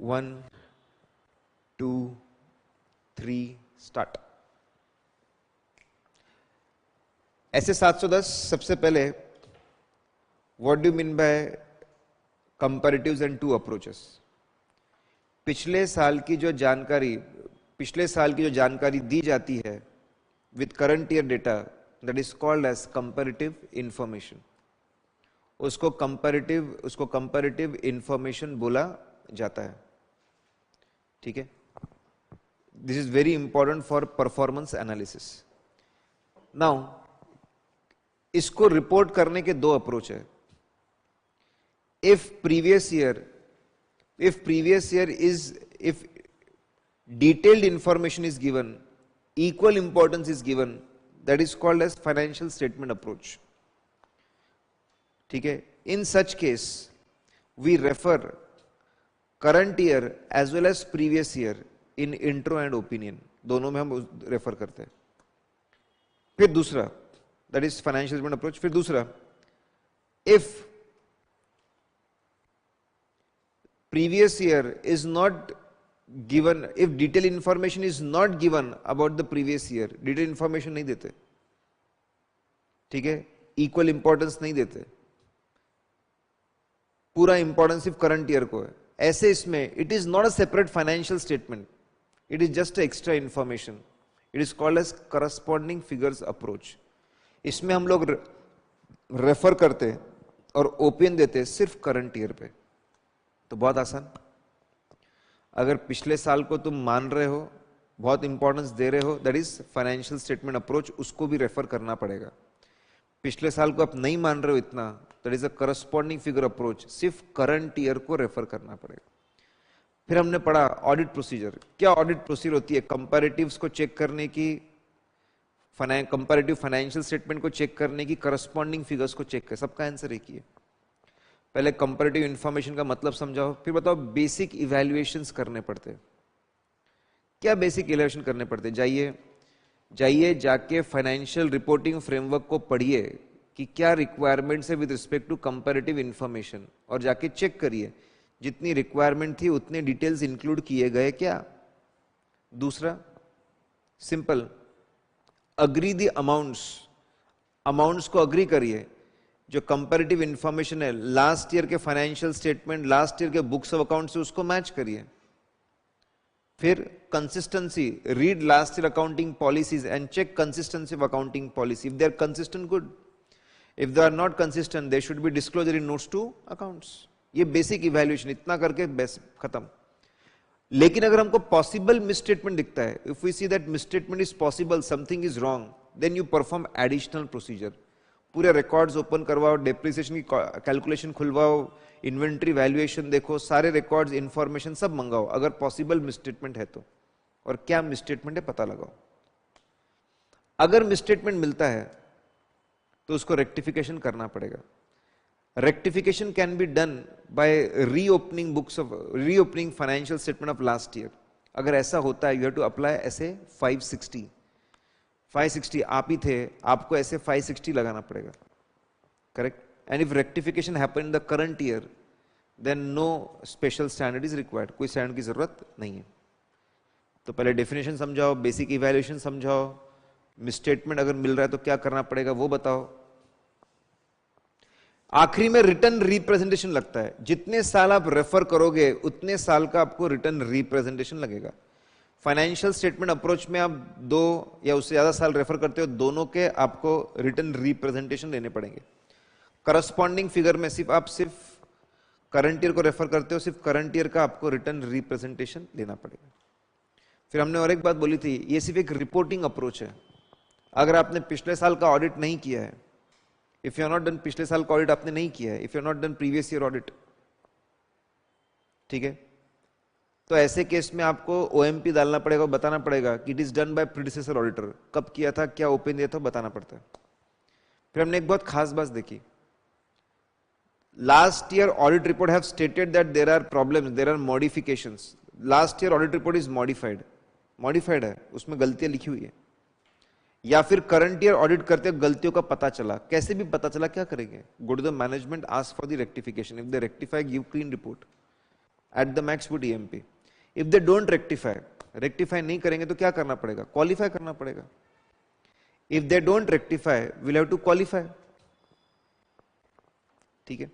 1 2 3 स्टार्ट। ऐसे 710 सबसे पहले what do mean by comparatives and two approaches. पिछले साल की जो जानकारी दी जाती है with current year data, that is called as comparative information. उसको कंपैरेटिव इंफॉर्मेशन बोला जाता है। ठीक है, this is very important for performance analysis. Now इसको रिपोर्ट करने के दो अप्रोच है। if detailed information is given, equal importance is given, that is called as financial statement approach. ठीक है, in such case we refer current year as well as previous year in intro and opinion, दोनों में हम रेफर करते हैं। फिर दूसरा, that is financial statement approach। फिर दूसरा, if previous year is not given, if detailed information is not given about the previous year, detailed information नहीं देते, ठीक है, equal importance नहीं देते, पूरा इंपॉर्टेंस सिर्फ करंट ईयर को है, ऐसे इसमें it is not a separate financial statement, it is just extra information, it is called as corresponding figures approach. इसमें हम लोग रेफर करते और ओपिनियन देते सिर्फ करंट ईयर पे। तो बहुत आसान, अगर पिछले साल को तुम मान रहे हो, बहुत इंपॉर्टेंस दे रहे हो, that is financial statement approach, उसको भी रेफर करना पड़ेगा। पिछले साल को आप नहीं मान रहे हो इतना, that is a corresponding figure approach, सिर्फ करंट ईयर को रेफर करना पड़ेगा। फिर हमने पढ़ा ऑडिट प्रोसीजर। क्या ऑडिट प्रोसीजर होती है? कंपैरेटिव्स को चेक करने की, कंपैरेटिव फाइनेंशियल स्टेटमेंट को चेक करने की, करस्पॉन्डिंग फिगर्स को चेक कर। सबका आंसर एक ही है। पहले कंपैरेटिव इंफॉर्मेशन का मतलब समझाओ, फिर बताओ बेसिक इवैल्यूएशंस करने पड़ते हैं। क्या बेसिक इवैल्यूएशन करने पड़ते हैं? जाइए जाके फाइनेंशियल रिपोर्टिंग फ्रेमवर्क को पढ़िए कि क्या रिक्वायरमेंट्स है with respect to comparative information, और जाके चेक करिए जितनी रिक्वायरमेंट थी उतने डिटेल्स इंक्लूड किए गए क्या। दूसरा सिंपल, अग्री द अमाउंट्स को अग्री करिए। जो कंपैरेटिव इंफॉर्मेशन है लास्ट ईयर के फाइनेंशियल स्टेटमेंट, लास्ट ईयर के बुक्स ऑफ अकाउंट से उसको मैच करिए। फिर consistency, read last year accounting policies and check consistency of accounting policy. If they are consistent, good. If they are not consistent, they should be disclosure in notes to accounts. ये बेसिक इवैल्यूएशन, इतना करके बेस खत्म। लेकिन अगर हमको पॉसिबल मिसस्टेटमेंट दिखता है, if we see that misstatement is possible, something is wrong, then you perform additional procedure. पूरे रिकॉर्ड्स ओपन करवाओ, डेप्रिसिएशन की कैलकुलेशन खुलवाओ, इन्वेंट्री वैल्यूएशन देखो, सारे रिकॉर्ड्स, इंफॉर्मेशन सब मंगाओ, अगर पॉसिबल मिसस्टेटमेंट है तो। और क्या मिसस्टेटमेंट है पता लगाओ। अगर मिसस्टेटमेंट मिलता है तो उसको रेक्टिफिकेशन करना पड़ेगा। Rectification can be done by reopening financial statement of last year. अगर ऐसा होता है, यू हैव टू अप्लाई ऐसे 560 आप ही थे, आपको ऐसे 560 लगाना पड़ेगा, correct. And if rectification happen in the current year, then no special standard is required, कोई स्टैंडर्ड की जरूरत नहीं है। तो पहले डेफिनेशन समझाओ, बेसिक इवैल्यूएशन समझाओ, मिसस्टेटमेंट अगर मिल रहा है तो क्या करना पड़ेगा वो बताओ। आखिरी में रिटर्न रिप्रेजेंटेशन लगता है। जितने साल आप रेफर करोगे उतने साल का आपको रिटर्न रिप्रेजेंटेशन लगेगा। फाइनेंशियल स्टेटमेंट अप्रोच में आप 2 या उससे ज्यादा साल रेफर करते हो, दोनों के आपको रिटर्न रिप्रेजेंटेशन देने पड़ेंगे। करस्पॉन्डिंग फिगर में सिर्फ करंट ईयर को रेफर करते हो, सिर्फ करंट ईयर का आपको रिटर्न रिप्रेजेंटेशन देना पड़ेगा। फिर हमने और एक बात बोली थी, ये सिर्फ एक रिपोर्टिंग अप्रोच है। अगर आपने पिछले साल का ऑडिट नहीं किया है, if you are not done, पिछले साल का ऑडिट आपने नहीं किया है, if you are not done previous year audit, ठीक है, तो ऐसे केस में आपको ओएमपी डालना पड़ेगा और बताना पड़ेगा कि it is done by predecessor auditor, कब किया था, क्या ओपन दिया था, बताना पड़ता है। फिर हमने एक बहुत खास बात देखी, last year audit report have stated that there are problems, there are modifications. Last year audit report is modified है, उसमें गलतियां लिखी हुई है। या फिर करंट ईयर ऑडिट करते गलतियों का पता चला, कैसे भी पता चला, क्या करेंगे? Go to the management, ask for the rectification, if they rectify give clean report, at the max put EMP. If they don't rectify नहीं करेंगे तो क्या करना पड़ेगा? क्वालिफाई करना पड़ेगा। If they don't rectify will have to qualify, ठीक है।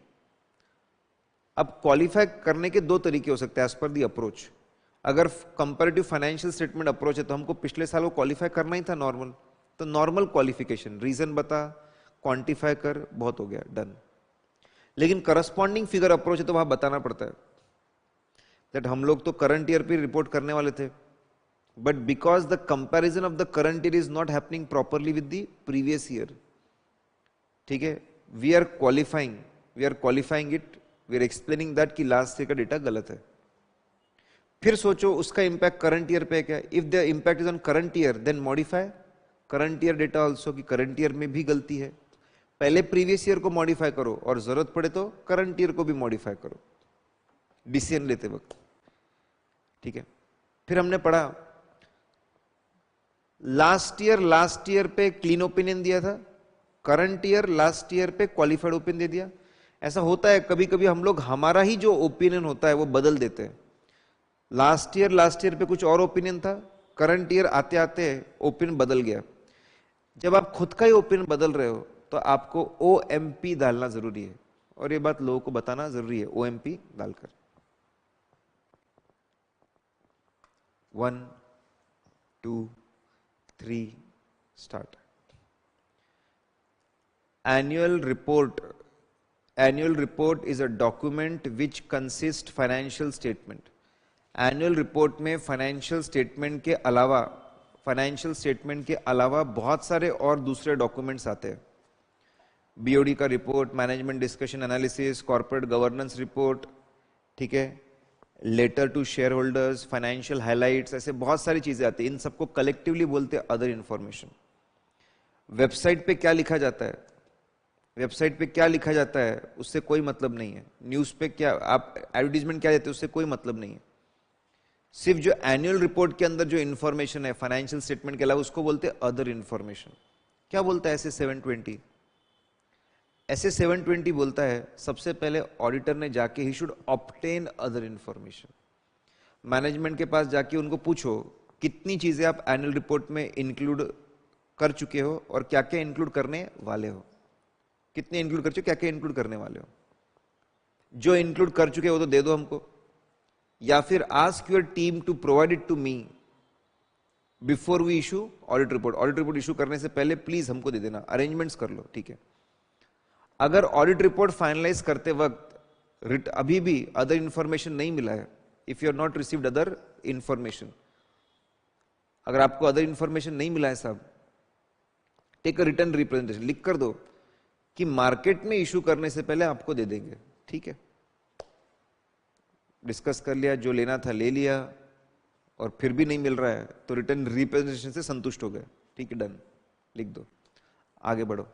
अब क्वालिफाई करने के 2 तरीके हो सकते हैं एज पर दी अप्रोच। अगर कंपैरेटिव फाइनेंशियल स्टेटमेंट अप्रोच है तो हमको पिछले साल वो क्वालिफाई करना ही था नॉर्मल, तो नॉर्मल क्वालिफिकेशन, रीजन बता, क्वांटिफाई कर, बहुत हो गया, डन। लेकिन करस्पॉन्डिंग फिगर अप्रोच है तो वहां बताना पड़ता है दैट हम लोग तो करंट ईयर पे रिपोर्ट करने वाले थे, but because the comparison of the current year is not happening properly with the previous year, ठीक है, we are qualifying it, we are explaining that कि लास्ट ईयर का डेटा गलत है। फिर सोचो उसका इंपैक्ट करंट ईयर पे क्या? If the impact is on current year then modify current year data also, कि करंट ईयर में भी गलती है, पहले प्रीवियस ईयर को मॉडिफाई करो और जरूरत पड़े तो करंट ईयर को भी मॉडिफाई करो डिसीजन लेते वक्त, ठीक है। फिर हमने पढ़ा लास्ट ईयर पे क्लीन ओपिनियन दिया था, करंट ईयर लास्ट ईयर पे क्वालिफाइड ओपिनियन दे दिया। ऐसा होता है कभी कभी हम लोग हमारा ही जो ओपिनियन होता है वो बदल देते हैं। लास्ट ईयर पे कुछ और ओपिनियन था, करंट ईयर आते आते ओपिनियन बदल गया। जब आप खुद का ही ओपिनियन बदल रहे हो तो आपको ओएमपी डालना जरूरी है, और ये बात लोगों को बताना जरूरी है, ओएमपी डालकर। 1 2 3 start. Annual report is a document which consists financial statement. Annual report में फाइनेंशियल स्टेटमेंट के अलावा बहुत सारे और दूसरे डॉक्यूमेंट्स आते हैं। बीओडी का report, management discussion analysis, corporate governance report, ठीक है, letter to shareholders, financial highlights, ऐसे बहुत सारी चीजें आती हैं। इन सबको कलेक्टिवली बोलते हैं अदर इंफॉर्मेशन। वेबसाइट पे क्या लिखा जाता है, वेबसाइट पे क्या लिखा जाता है उससे कोई मतलब नहीं है। न्यूज़ पे क्या आप एडवर्टीजमेंट क्या देते हैं उससे कोई मतलब नहीं है। सिर्फ जो एनुअल रिपोर्ट के अंदर जो इंफॉर्मेशन है फाइनेंशियल स्टेटमेंट के अलावा उसको बोलते हैं अदर इंफॉर्मेशन। क्या बोलता है ऐसे 720 बोलता है सबसे पहले ऑडिटर ने जाके he should obtain other information. Management के पास जाके उनको पूछो कितनी चीजें आप एनुअल रिपोर्ट में इंक्लूड कर चुके हो और क्या क्या इंक्लूड करने वाले हो, कितने इंक्लूड कर चुके, क्या क्या इंक्लूड करने वाले हो। जो इंक्लूड कर चुके हो वो तो दे दो हमको, या फिर ask your team to provide it to me before we issue audit report. Audit report issue करने से पहले प्लीज हमको दे देना, अरेंजमेंट्स कर लो, ठीक है। अगर ऑडिट रिपोर्ट फाइनलाइज करते वक्त अभी भी अदर इंफॉर्मेशन नहीं मिला है, if you are not received other information, अगर आपको अदर इंफॉर्मेशन नहीं मिला है साहब, टेक अ रिटर्न रिप्रेजेंटेशन, लिख कर दो कि मार्केट में इशू करने से पहले आपको दे देंगे, ठीक है। डिस्कस कर लिया, जो लेना था ले लिया, और फिर भी नहीं मिल रहा है तो रिटर्न रिप्रेजेंटेशन से संतुष्ट हो गए, ठीक है, डन, लिख दो, आगे बढ़ो।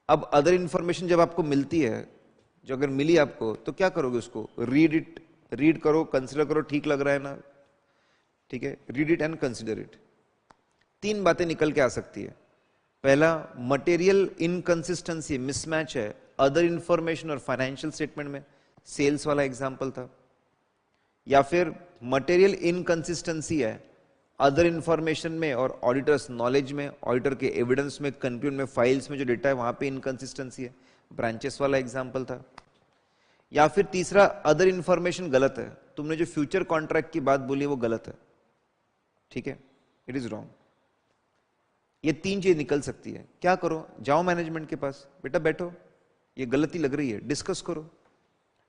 अब अदर इंफॉर्मेशन जब आपको मिलती है, जो अगर मिली आपको तो क्या करोगे, उसको रीड करो, कंसिडर करो, ठीक लग रहा है ना, ठीक है, read it and consider it. 3 बातें निकल के आ सकती है। पहला, मटेरियल इनकंसिस्टेंसी, मिसमैच है अदर इंफॉर्मेशन और फाइनेंशियल स्टेटमेंट में, सेल्स वाला एग्जांपल था। या फिर मटेरियल इनकंसिस्टेंसी है अदर इंफॉर्मेशन में और ऑडिटर्स नॉलेज में, ऑडिटर के एविडेंस में, कंक्लूजन में, फाइल्स में जो डेटा है वहां पे इनकंसिस्टेंसी है, ब्रांचेस वाला एग्जांपल था। या फिर तीसरा, अदर इंफॉर्मेशन गलत है, तुमने जो फ्यूचर कॉन्ट्रैक्ट की बात बोली वो गलत है, ठीक है, इट इज रॉन्ग। ये 3 चीज निकल सकती है। क्या करो, जाओ मैनेजमेंट के पास, बेटा बैठो, ये गलती लग रही है, डिस्कस करो,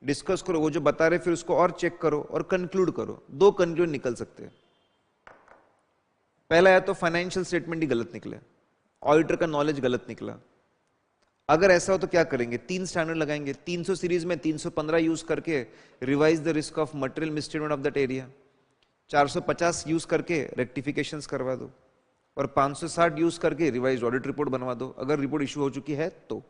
डिस्कस करो, वो जो बता रहे फिर उसको और चेक करो और कंक्लूड करो। 2 कंक्लूजन निकल सकते हैं। पहला है तो फाइनेंशियल स्टेटमेंट ही गलत निकले, ऑडिटर का नॉलेज गलत निकला। अगर ऐसा हो तो क्या करेंगे, 3 स्टैंडर्ड लगाएंगे। 300 सीरीज में 315 यूज करके revise the risk of material misstatement of that area, 450 use करके रेक्टिफिकेशंस करवा दो, और 560 यूज करके रिवाइज ऑडिट रिपोर्ट बनवा दो, अगर रिपोर्ट इशू हो चुकी है तो।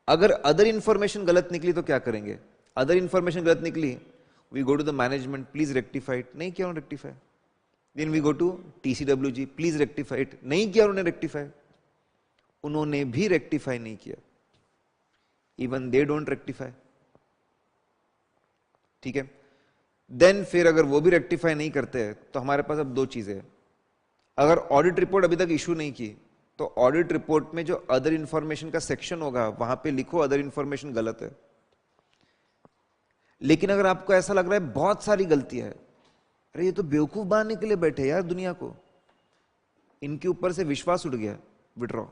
अगर अदर इंफॉर्मेशन गलत निकली तो क्या करेंगे, अदर इंफॉर्मेशन गलत निकली, we go to the management, please rectify it, नहीं किया उन्होंने rectify. Then we go to TCWG, please rectify it, नहीं किया उन्होंने रेक्टिफाई, उन्होंने भी रेक्टिफाई नहीं किया, इवन दे डोंट रेक्टिफाई। ठीक है, देन फिर अगर वो भी रेक्टिफाई नहीं करते हैं तो हमारे पास अब 2 चीजें हैं। अगर ऑडिट रिपोर्ट अभी तक इशू नहीं की तो ऑडिट रिपोर्ट में जो अदर इंफॉर्मेशन का सेक्शन होगा वहां पे लिखो अदर इंफॉर्मेशन गलत है। लेकिन अगर आपको ऐसा लग रहा है बहुत सारी गलतियां है, अरे ये तो बेवकूफ बनाने के लिए बैठे यार दुनिया को, इनके ऊपर से विश्वास उठ गया, विड्रॉ।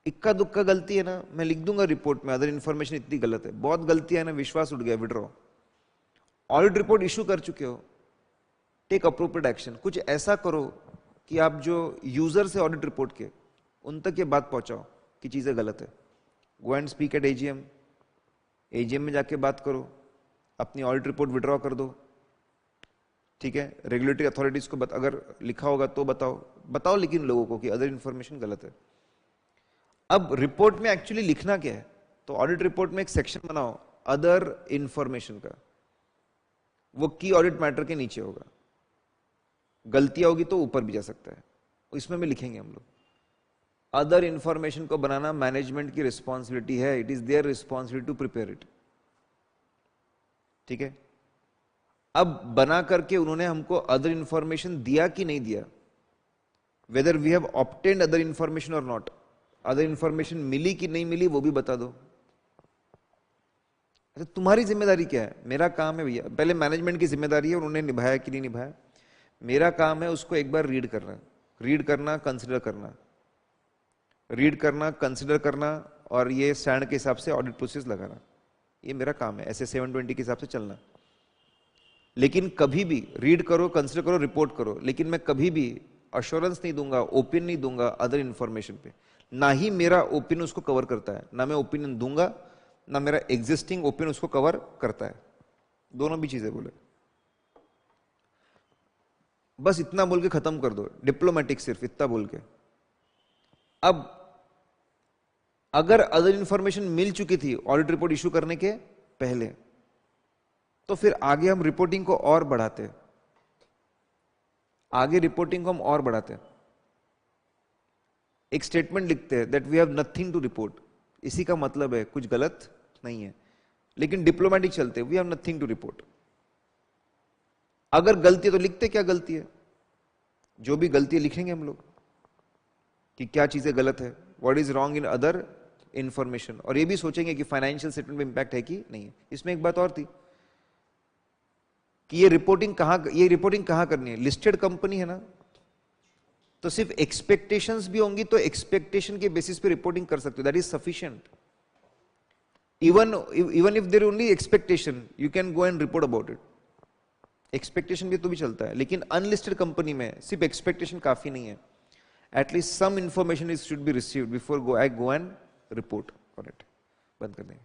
इक्का दुक्का गलती है ना, मैं लिख दूंगा रिपोर्ट में अदर इंफॉर्मेशन इतनी गलत है, बहुत गलतियां है ना, विश्वास उठ गया, विड्रॉ। ऑडिट रिपोर्ट इशू कर चुके हो, टेक अप्रोप्रिएट एक्शन। कुछ ऐसा करो कि आप जो यूजर से ऑडिट रिपोर्ट के उन तक ये बात पहुंचाओ कि चीजें गलत है। Go and speak at AGM, AGM में जाके बात करो, अपनी ऑडिट रिपोर्ट विड्रॉ कर दो। ठीक है, रेगुलेटरी अथॉरिटीज को अगर लिखा होगा तो बताओ लेकिन लोगों को कि अदर इंफॉर्मेशन गलत है। अब रिपोर्ट में एक्चुअली लिखना क्या है, तो ऑडिट रिपोर्ट में एक सेक्शन बनाओ अदर इंफॉर्मेशन का, वो की ऑडिट मैटर के नीचे होगा, गलतियां होगी तो ऊपर भी जा सकता है, इसमें भी लिखेंगे हम लोग। अदर इंफॉर्मेशन को बनाना मैनेजमेंट की रिस्पॉन्सिबिलिटी है, it is their responsibility to prepare it. ठीक है, अब बना करके उन्होंने हमको अदर इंफॉर्मेशन दिया कि नहीं दिया, whether we have obtained other information or not, other information मिली कि नहीं मिली वो भी बता दो। अच्छा, तुम्हारी जिम्मेदारी क्या है, मेरा काम है भैया, पहले मैनेजमेंट की जिम्मेदारी है उन्होंने निभाया कि नहीं निभाया, मेरा काम है उसको एक बार रीड करना, कंसिडर करना, रीड करना, कंसिडर करना, और ये स्टैंड के हिसाब से ऑडिट प्रोसेस लगाना, ये मेरा काम है, ऐसे 720 के हिसाब से चलना। लेकिन कभी भी रीड करो, कंसिडर करो, रिपोर्ट करो, लेकिन मैं कभी भी अश्योरेंस नहीं दूंगा, ओपिनियन नहीं दूंगा अदर इंफॉर्मेशन पे, ना ही मेरा ओपिनियन उसको कवर करता है, ना मैं ओपिनियन दूंगा, ना मेरा एग्जिस्टिंग ओपिनियन उसको कवर करता है, दोनों भी चीजें बोले। बस इतना बोल के खत्म कर दो, डिप्लोमेटिक, सिर्फ इतना बोल के। अब अगर अदर इंफॉर्मेशन मिल चुकी थी ऑडिट रिपोर्ट इशू करने के पहले, तो फिर आगे हम रिपोर्टिंग को और बढ़ाते, एक स्टेटमेंट लिखते हैं that we have nothing to report, इसी का मतलब है कुछ गलत नहीं है, लेकिन डिप्लोमेटिक चलते, we have nothing to report. अगर गलती है तो लिखते क्या गलती है, जो भी गलती है लिखेंगे हम लोग कि क्या चीजें गलत है, what is wrong in other information, और ये भी सोचेंगे कि फाइनेंशियल स्टेटमेंट पे इंपैक्ट है कि नहीं है। इसमें एक बात और थी कि ये रिपोर्टिंग कहां करनी है, लिस्टेड कंपनी है ना, तो सिर्फ एक्सपेक्टेशंस भी होंगी तो एक्सपेक्टेशन के बेसिस पे रिपोर्टिंग कर सकते हो, that is sufficient. Even if there only expectation, you can go and report about it, expectation भी तो भी चलता है। लेकिन अनलिस्टेड कंपनी में सिर्फ एक्सपेक्टेशन काफी नहीं है, at least some information is should be received before I go and report on it. बंद कर देंगे।